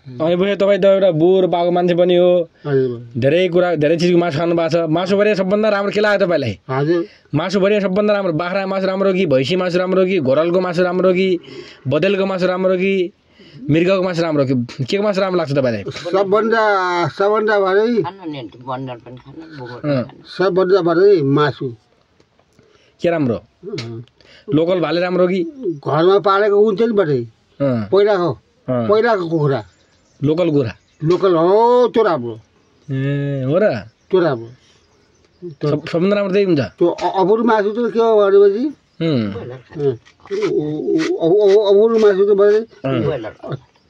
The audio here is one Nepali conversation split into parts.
अनि बुझे तपाईँ त एउटा बुढो बाको मान्छे पनि हो धेरै कुरा धेरै चिजको मासु खानु भएको छ मासुभरि सबभन्दा राम्रो के लाग्यो तपाईँलाई हजुर मासुभरि सबभन्दा राम्रो बाख्रा मासु राम्रो कि भैँसी मासु राम्रो कि घोरलको मासु राम्रो कि बदेलको मासु राम्रो कि मृगको मासु राम्रो कि के को मासु राम्रो लाग्छ तपाईँलाई सबभन्दा भरे मासु के राम्रो लोकल भाले राम्रो कि घरमा पालेको हुन्छ नि बटे पहिलाको कुखुरा लोकल कुखुरा लोकल हो त्यो राम्रो ए हो र त्यो राम्रो सबभन्दा राम्रो त्यही हुन्छ त्यो अबुर मासु त के हो भनेपछि अबुर मासु त भने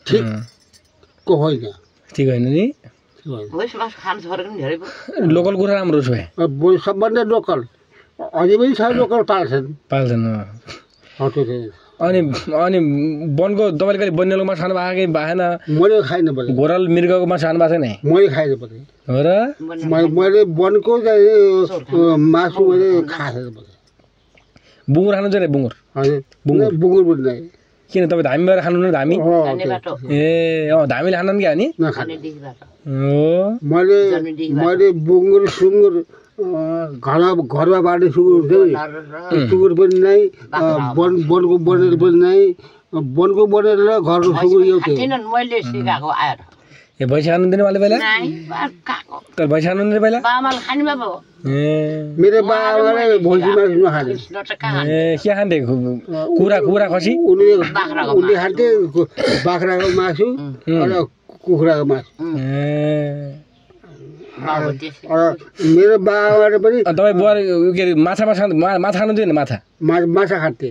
ठिकको होइन ठिक होइन नि लोकल कुखुरा राम्रो छ सबभन्दा लोकल अझै पनि छ लोकल पाल्छन् अनि अनि वनको तपाईँले कहिले बनिएको मासु खानु भएको कि भएन मैले खाइन पर्छ घोरल मृगको मासु खानु भएको छैन मैले खाइन पर्छ हो र मैले वनको मासु मैले खाएन पर्छ बुङ्गुर खानु चाहिँ बुङ्गुर हजुर बुङ्गुर पनि किन तपाईँ धामी भएर खानु न धामी ए अँ धामीले खानु क्या नि मैले बुङ्गुर सुँगुर घरमा बाँड्ने सुँगुर हुन्छ सुँगुर पनि नै वनको बनेर पनि नै वनको बनेर र घरको सुँगुर एउटै ए भैँसी खानु दिने वाले पहिला तर भैँसी खानु दिने पहिला मेरो बाबाले भैँसी मासु नखाने ए के खान्थे कुखुरा खसी उनले खान्थे बाख्राको मासु र कुखुराको मासु मेरो बाबाले पनि तपाईँ बुहारी के अरे माछा खानु दिएन माछा खान्थे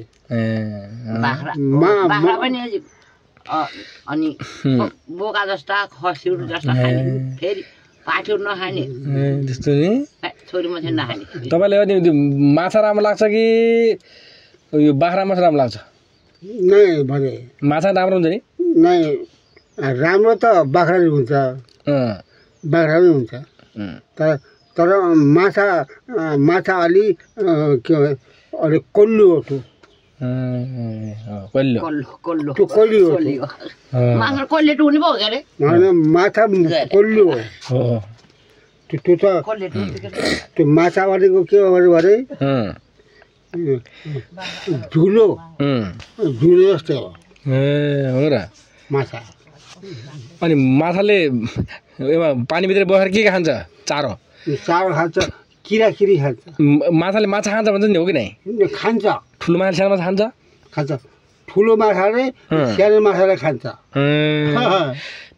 अनि बोका जस्ता खसीहरू जस्ता खाने फेरि पाठीहरू नखाने त्यस्तो नि छोरी मान्छे नखाने तपाईँलाई अनि माछा राम्रो लाग्छ कि यो बाख्रा मासु राम्रो लाग्छ नै भने माछा राम्रो हुन्छ नि नै राम्रो त बाख्राले हुन्छ बाख्राले हुन्छ तर माछा अलि के अलि कल्लो हो त्यो माछा कल्ले टुक्ने पो हो के अरे माछा कल्लो हो त्यो त त्यो माछा भनेको के हो भने झुलो जस्तै हो हो र माछा अनि माछाले पानीभित्र बसेर के खान्छ चारो खान्छ किराकिरी खान्छ माछाले माछा खान्छ भन्छ नि हो कि नै खान्छ ठुलो माछा सानो माछा खान्छ ठुलो माछाले सानो माछाले खान्छ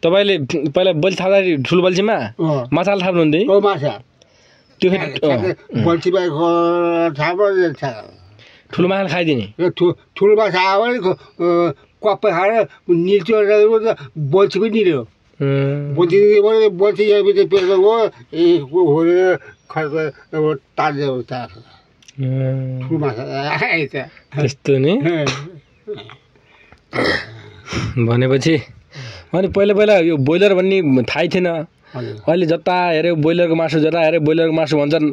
तपाईँले पहिला बल्छी थाप्दाखेरि ठुलो बल्छीमा माछाले थाप्नुहुन्थ्यो माछा त्यो बल्छीमा ठुलो माछाले खाइदिने ठुलो माछा आयो भने कप्पै खाएर निल्च्यो बल्छी पनि निल्यो बल्छी यहाँभित्र पेटमा गयो खर्च ताल्यो ठुलो माछा आएछ त्यस्तो नि भनेपछि अनि पहिला यो ब्रोइलर भन्ने थाहै थिएन अहिले जता हेऱ्यो ब्रोइलरको मासु भन्छन्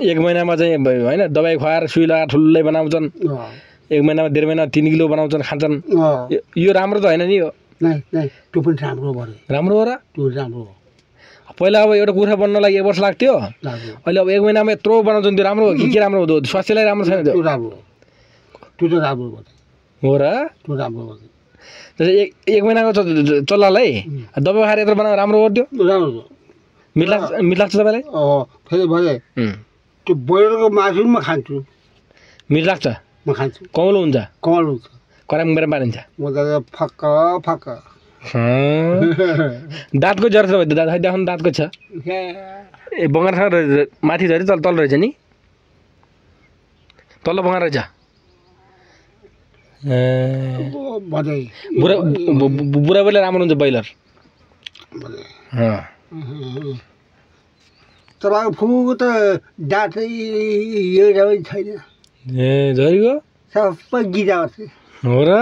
1 महिनामा चाहिँ होइन दबाई खुवाएर सुई लगाएर ठुलै बनाउँछन् 1 महिनामा 1.5 महिना 3 किलो बनाउँछन् खान्छन् यो राम्रो त होइन नि यो त्यो पनि राम्रो हो र त्यो राम्रो हो पहिला अब एउटा कुखुरा बन्नलाई 1 वर्ष लाग्थ्यो अहिले अब 1 महिनामा यत्रो बनाउँछन् त्यो राम्रो हो कि के राम्रो हो स्वास्थ्यलाई राम्रो छैन त्यो राम्रो हो र त्यो राम्रो हो जस्तै 1 महिनाको चल्लालाई दबाई खाएर यत्रो बनाएर राम्रो हो त्यो राम्रो मिठ लाग्छ तपाईँलाई फेरि भने त्यो ब्रोइलरको मासु म खान्छु मिठ लाग्छ म खान्छु कमलो हुन्छ कराम गरेर पारिन्छ म त फक्क दाँतको जरो छ दाँत देखाउनु दाँतको छ ए बङ्गारसँग माथि झरी तल रहेछ नि तल्लो बङ्गार रहेछ बुढा ब्रोइलर राम्रो हुन्छ ब्रोइलर तपाईँको फुको त दाँतै एउटा पनि छैन ए झरीको सबै गिजा हो र